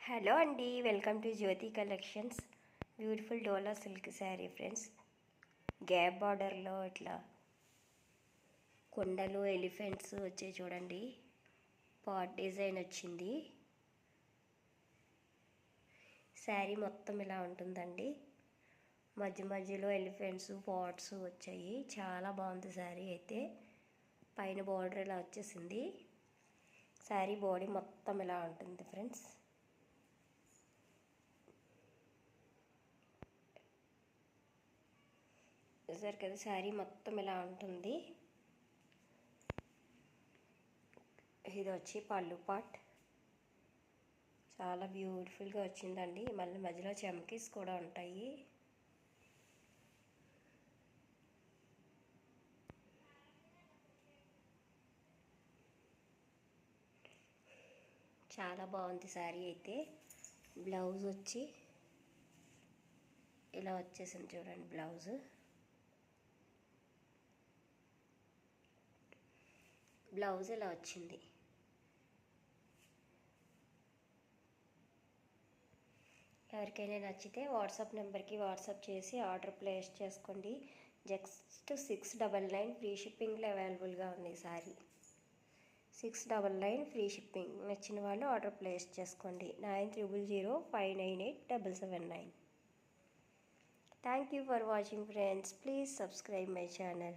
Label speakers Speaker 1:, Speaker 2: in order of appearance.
Speaker 1: Hello అండి, welcome to Jyothi collections. Beautiful Dola silk sari friends. Gap బార్డర్లో ఇట్లా కొండలు ఎలిఫెంట్స్ వచ్చే చూడండి. పాట్ డిజైన్ వచ్చింది. శారీ మొత్తం ఇలా ఉంటుందండి. మధ్య మధ్యలో ఎలిఫెంట్స్ పాట్స్ వచ్చాయి. చాలా బాగుంది శారీ అయితే. పైన బార్డర్ ఇలా వచ్చేసింది. శారీ బాడీ మొత్తం ఇలా ఉంటుంది ఫ్రెండ్స్. చూసారు కదా, శారీ మొత్తం ఇలా ఉంటుంది. ఇది వచ్చి పళ్ళు పాట్. చాలా బ్యూటిఫుల్గా వచ్చిందండి. మళ్ళీ మధ్యలో చమ్కీస్ కూడా ఉంటాయి. చాలా బాగుంది శారీ అయితే. బ్లౌజ్ వచ్చి ఇలా వచ్చేసింది చూడండి. బ్లౌజ్ ఇలా వచ్చింది. ఎవరికైనా నచ్చితే వాట్సాప్ నెంబర్కి వాట్సాప్ చేసి ఆర్డర్ ప్లేస్ చేసుకోండి. జస్ట్ 699 ఫ్రీ షిప్పింగ్లో అవైలబుల్గా ఉంది శారీ. 699 free shipping. నచ్చిన వాళ్ళు ఆర్డర్ ప్లేస్ చేసుకోండి. 9005987779. Thank you for watching friends. Please subscribe my channel.